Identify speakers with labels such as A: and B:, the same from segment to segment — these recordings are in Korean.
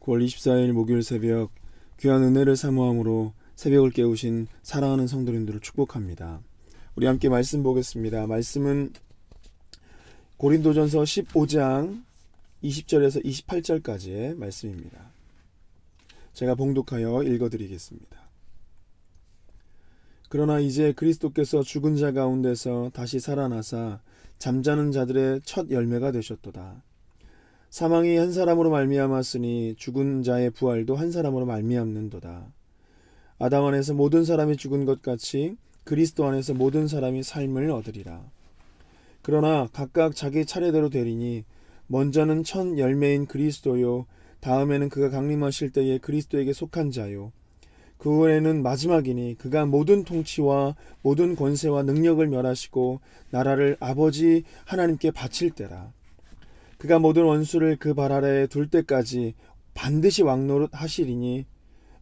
A: 9월 24일 목요일 새벽 귀한 은혜를 사모함으로 새벽을 깨우신 사랑하는 성도님들을 축복합니다. 우리 함께 말씀 보겠습니다. 말씀은 고린도전서 15장 20절에서 28절까지의 말씀입니다. 제가 봉독하여 읽어드리겠습니다. 그러나 이제 그리스도께서 죽은 자 가운데서 다시 살아나사 잠자는 자들의 첫 열매가 되셨도다. 사망이 한 사람으로 말미암았으니 죽은 자의 부활도 한 사람으로 말미암는도다. 아담 안에서 모든 사람이 죽은 것 같이 그리스도 안에서 모든 사람이 삶을 얻으리라. 그러나 각각 자기 차례대로 되리니 먼저는 첫 열매인 그리스도요, 다음에는 그가 강림하실 때에 그리스도에게 속한 자요, 그 후에는 마지막이니 그가 모든 통치와 모든 권세와 능력을 멸하시고 나라를 아버지 하나님께 바칠 때라. 그가 모든 원수를 그 발 아래에 둘 때까지 반드시 왕노릇 하시리니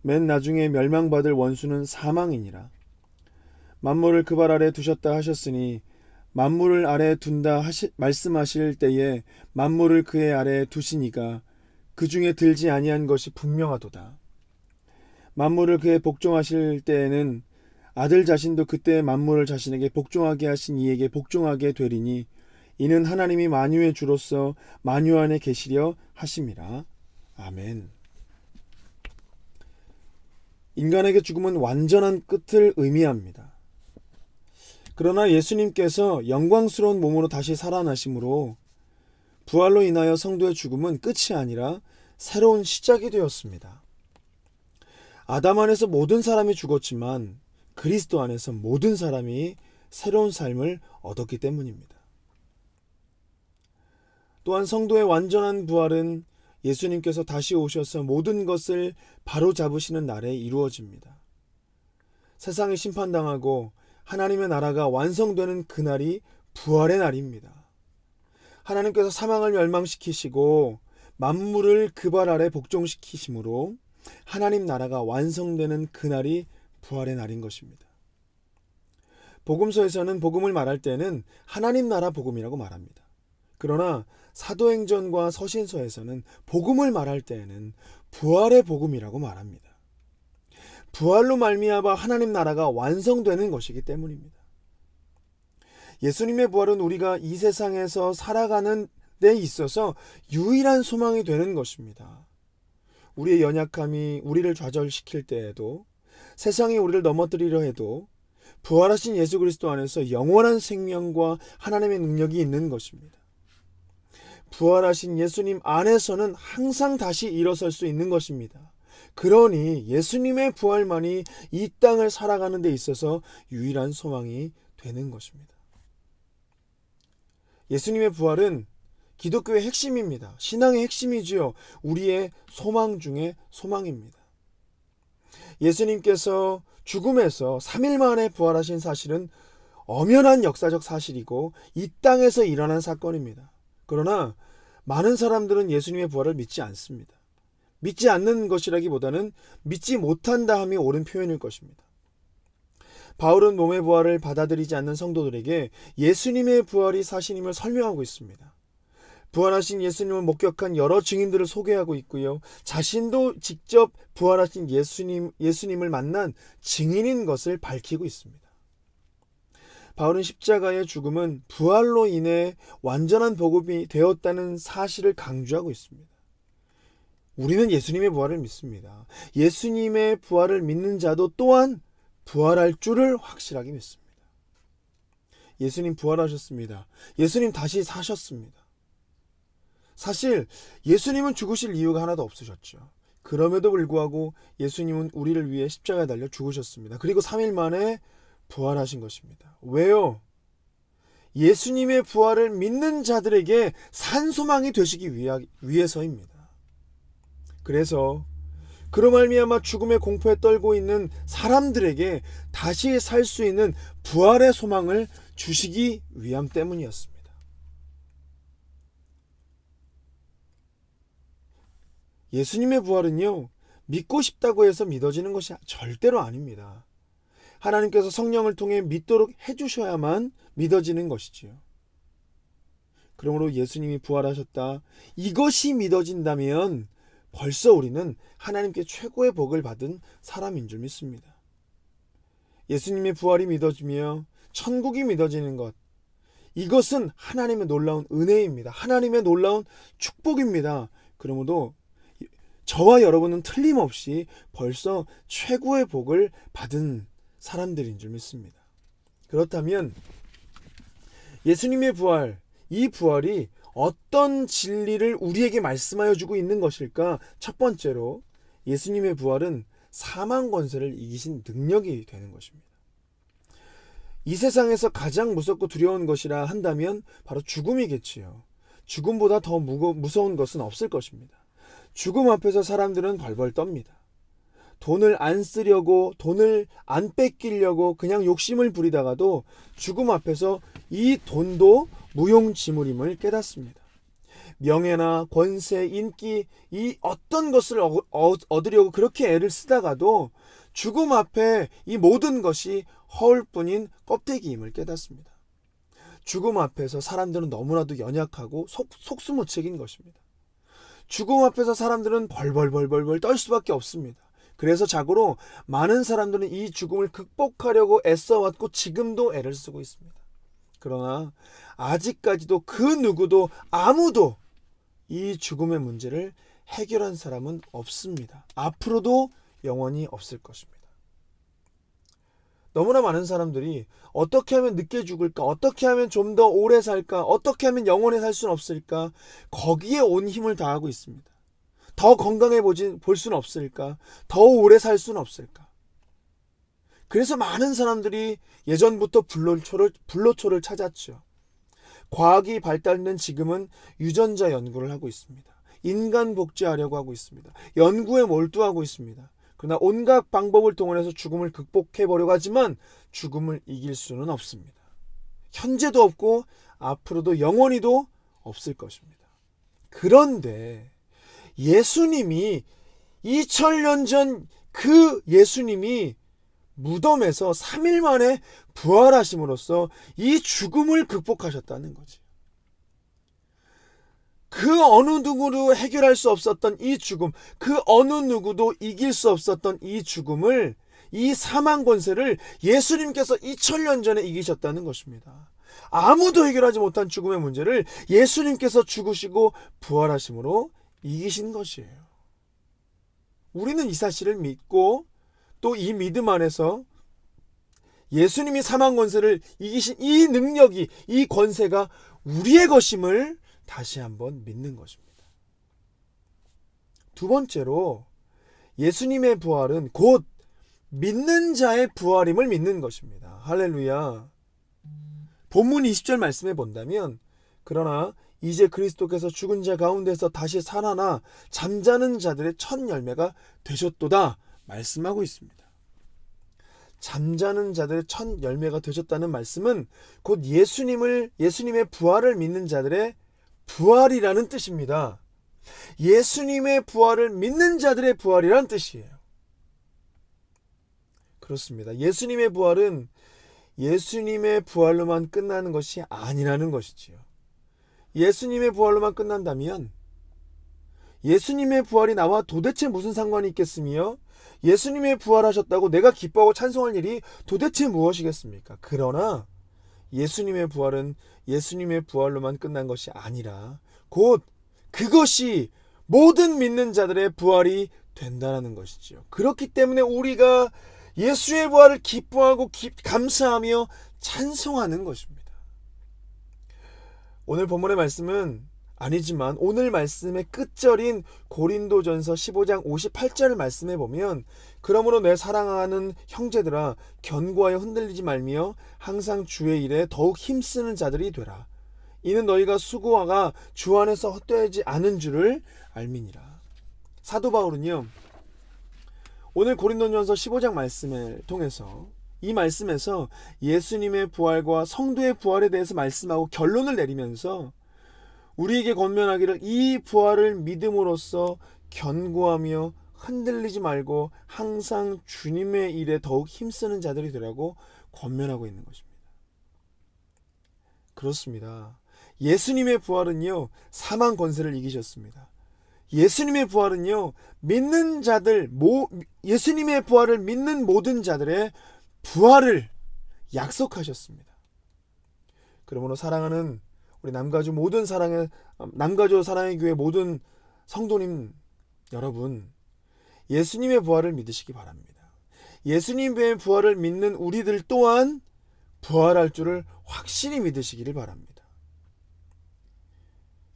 A: 맨 나중에 멸망받을 원수는 사망이니라. 만물을 그 발 아래에 두셨다 하셨으니 만물을 아래에 둔다 말씀하실 때에 만물을 그의 아래에 두시니가 그 중에 들지 아니한 것이 분명하도다. 만물을 그에 복종하실 때에는 아들 자신도 그때 만물을 자신에게 복종하게 하신 이에게 복종하게 되리니 이는 하나님이 만유의 주로서 만유 안에 계시려 하심이라. 아멘. 인간에게 죽음은 완전한 끝을 의미합니다. 그러나 예수님께서 영광스러운 몸으로 다시 살아나심으로 부활로 인하여 성도의 죽음은 끝이 아니라 새로운 시작이 되었습니다. 아담 안에서 모든 사람이 죽었지만 그리스도 안에서 모든 사람이 새로운 삶을 얻었기 때문입니다. 또한 성도의 완전한 부활은 예수님께서 다시 오셔서 모든 것을 바로 잡으시는 날에 이루어집니다. 세상이 심판당하고 하나님의 나라가 완성되는 그날이 부활의 날입니다. 하나님께서 사망을 멸망시키시고 만물을 그 발 아래 복종시키심으로 하나님 나라가 완성되는 그날이 부활의 날인 것입니다. 복음서에서는 복음을 말할 때는 하나님 나라 복음이라고 말합니다. 그러나 사도행전과 서신서에서는 복음을 말할 때에는 부활의 복음이라고 말합니다. 부활로 말미암아 하나님 나라가 완성되는 것이기 때문입니다. 예수님의 부활은 우리가 이 세상에서 살아가는 데 있어서 유일한 소망이 되는 것입니다. 우리의 연약함이 우리를 좌절시킬 때에도, 세상이 우리를 넘어뜨리려 해도 부활하신 예수 그리스도 안에서 영원한 생명과 하나님의 능력이 있는 것입니다. 부활하신 예수님 안에서는 항상 다시 일어설 수 있는 것입니다. 그러니 예수님의 부활만이 이 땅을 살아가는 데 있어서 유일한 소망이 되는 것입니다. 예수님의 부활은 기독교의 핵심입니다. 신앙의 핵심이지요. 우리의 소망 중에 소망입니다. 예수님께서 죽음에서 3일 만에 부활하신 사실은 엄연한 역사적 사실이고 이 땅에서 일어난 사건입니다. 그러나 많은 사람들은 예수님의 부활을 믿지 않습니다. 믿지 않는 것이라기보다는 믿지 못한다 함이 옳은 표현일 것입니다. 바울은 몸의 부활을 받아들이지 않는 성도들에게 예수님의 부활이 사실임을 설명하고 있습니다. 부활하신 예수님을 목격한 여러 증인들을 소개하고 있고요. 자신도 직접 부활하신 예수님을 만난 증인인 것을 밝히고 있습니다. 바울은 십자가의 죽음은 부활로 인해 완전한 복음이 되었다는 사실을 강조하고 있습니다. 우리는 예수님의 부활을 믿습니다. 예수님의 부활을 믿는 자도 또한 부활할 줄을 확실하게 믿습니다. 예수님 부활하셨습니다. 예수님 다시 사셨습니다. 사실 예수님은 죽으실 이유가 하나도 없으셨죠. 그럼에도 불구하고 예수님은 우리를 위해 십자가에 달려 죽으셨습니다. 그리고 3일 만에 부활하신 것입니다. 왜요? 예수님의 부활을 믿는 자들에게 산소망이 되시기 위해서입니다. 그래서 그로 말미암아 죽음의 공포에 떨고 있는 사람들에게 다시 살 수 있는 부활의 소망을 주시기 위함 때문이었습니다. 예수님의 부활은요, 믿고 싶다고 해서 믿어지는 것이 절대로 아닙니다. 하나님께서 성령을 통해 믿도록 해주셔야만 믿어지는 것이지요. 그러므로 예수님이 부활하셨다, 이것이 믿어진다면 벌써 우리는 하나님께 최고의 복을 받은 사람인 줄 믿습니다. 예수님의 부활이 믿어지며 천국이 믿어지는 것, 이것은 하나님의 놀라운 은혜입니다. 하나님의 놀라운 축복입니다. 그러므로 저와 여러분은 틀림없이 벌써 최고의 복을 받은 사람들인 줄 믿습니다. 그렇다면 예수님의 부활, 이 부활이 어떤 진리를 우리에게 말씀하여 주고 있는 것일까? 첫 번째로 예수님의 부활은 사망 권세를 이기신 능력이 되는 것입니다. 이 세상에서 가장 무섭고 두려운 것이라 한다면 바로 죽음이겠지요. 죽음보다 더 무서운 것은 없을 것입니다. 죽음 앞에서 사람들은 벌벌 떱니다. 돈을 안 쓰려고, 돈을 안 뺏기려고 그냥 욕심을 부리다가도 죽음 앞에서 이 돈도 무용지물임을 깨닫습니다. 명예나 권세, 인기, 이 어떤 것을 얻으려고 그렇게 애를 쓰다가도 죽음 앞에 이 모든 것이 허울뿐인 껍데기임을 깨닫습니다. 죽음 앞에서 사람들은 너무나도 연약하고 속수무책인 것입니다. 죽음 앞에서 사람들은 벌벌 떨 수밖에 없습니다. 그래서 자고로 많은 사람들은 이 죽음을 극복하려고 애써왔고 지금도 애를 쓰고 있습니다. 그러나 아직까지도 그 누구도 아무도 이 죽음의 문제를 해결한 사람은 없습니다. 앞으로도 영원히 없을 것입니다. 너무나 많은 사람들이 어떻게 하면 늦게 죽을까? 어떻게 하면 좀 더 오래 살까? 어떻게 하면 영원히 살 수는 없을까? 거기에 온 힘을 다하고 있습니다. 더 건강해 볼 수는 없을까? 더 오래 살 수는 없을까? 그래서 많은 사람들이 예전부터 불로초를 찾았죠. 과학이 발달된 지금은 유전자 연구를 하고 있습니다. 인간 복제하려고 하고 있습니다. 연구에 몰두하고 있습니다. 그러나 온갖 방법을 동원해서 죽음을 극복해보려고 하지만 죽음을 이길 수는 없습니다. 현재도 없고 앞으로도 영원히도 없을 것입니다. 그런데 예수님이 2000년 전 그 예수님이 무덤에서 3일 만에 부활하심으로써 이 죽음을 극복하셨다는 거지. 그 어느 누구도 해결할 수 없었던 이 죽음, 그 어느 누구도 이길 수 없었던 이 죽음을, 이 사망 권세를 예수님께서 2000년 전에 이기셨다는 것입니다. 아무도 해결하지 못한 죽음의 문제를 예수님께서 죽으시고 부활하심으로 이기신 것이에요. 우리는 이 사실을 믿고 또 이 믿음 안에서 예수님이 사망 권세를 이기신 이 능력이, 이 권세가 우리의 것임을 다시 한번 믿는 것입니다. 두 번째로 예수님의 부활은 곧 믿는 자의 부활임을 믿는 것입니다. 할렐루야. 본문 20절 말씀에 본다면, 그러나 이제 그리스도께서 죽은 자 가운데서 다시 살아나 잠자는 자들의 첫 열매가 되셨도다 말씀하고 있습니다. 잠자는 자들의 첫 열매가 되셨다는 말씀은 곧 예수님의 부활을 믿는 자들의 부활이라는 뜻입니다. 예수님의 부활을 믿는 자들의 부활이라는 뜻이에요. 그렇습니다. 예수님의 부활은 예수님의 부활로만 끝나는 것이 아니라는 것이지요. 예수님의 부활로만 끝난다면 예수님의 부활이 나와 도대체 무슨 상관이 있겠으며, 예수님의 부활하셨다고 내가 기뻐하고 찬송할 일이 도대체 무엇이겠습니까? 그러나 예수님의 부활은 예수님의 부활로만 끝난 것이 아니라 곧 그것이 모든 믿는 자들의 부활이 된다는 것이지요. 그렇기 때문에 우리가 예수의 부활을 기뻐하고 감사하며 찬송하는 것입니다. 오늘 본문의 말씀은 아니지만 오늘 말씀의 끝절인 고린도전서 15장 58절을 말씀해 보면, 그러므로 내 사랑하는 형제들아 견고하여 흔들리지 말며 항상 주의 일에 더욱 힘쓰는 자들이 되라. 이는 너희가 수고하가 주 안에서 헛되지 않은 줄을 알미니라. 사도 바울은요, 오늘 고린도전서 15장 말씀을 통해서 이 말씀에서 예수님의 부활과 성도의 부활에 대해서 말씀하고 결론을 내리면서 우리에게 권면하기를 이 부활을 믿음으로써 견고하며 흔들리지 말고 항상 주님의 일에 더욱 힘쓰는 자들이 되라고 권면하고 있는 것입니다. 그렇습니다. 예수님의 부활은요, 사망 권세를 이기셨습니다. 예수님의 부활은요, 예수님의 부활을 믿는 모든 자들의 부활을 약속하셨습니다. 그러므로 사랑하는 우리 남가주 사랑의 교회 모든 성도님 여러분, 예수님의 부활을 믿으시기 바랍니다. 예수님의 부활을 믿는 우리들 또한 부활할 줄을 확실히 믿으시기를 바랍니다.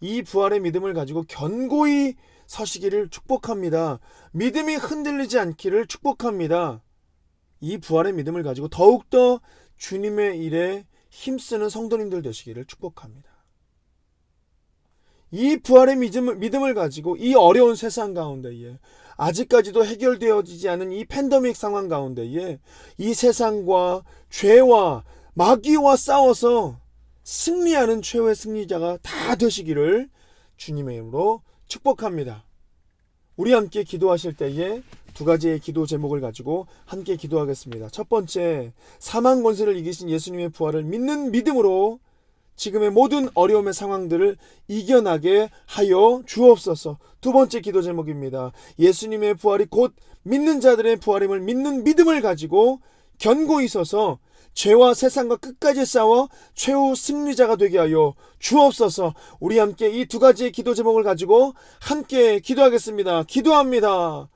A: 이 부활의 믿음을 가지고 견고히 서시기를 축복합니다. 믿음이 흔들리지 않기를 축복합니다. 이 부활의 믿음을 가지고 더욱더 주님의 일에 힘쓰는 성도님들 되시기를 축복합니다. 이 부활의 믿음을 가지고 이 어려운 세상 가운데에 아직까지도 해결되어지지 않은 이 팬데믹 상황 가운데에 이 세상과 죄와 마귀와 싸워서 승리하는 최후의 승리자가 다 되시기를 주님의 이름으로 축복합니다. 우리 함께 기도하실 때에 두 가지의 기도 제목을 가지고 함께 기도하겠습니다. 첫 번째, 사망 권세를 이기신 예수님의 부활을 믿는 믿음으로 지금의 모든 어려움의 상황들을 이겨나게 하여 주옵소서. 두 번째 기도 제목입니다. 예수님의 부활이 곧 믿는 자들의 부활임을 믿는 믿음을 가지고 견고히 서서 죄와 세상과 끝까지 싸워 최후 승리자가 되게 하여 주옵소서. 우리 함께 이 두 가지의 기도 제목을 가지고 함께 기도하겠습니다. 기도합니다.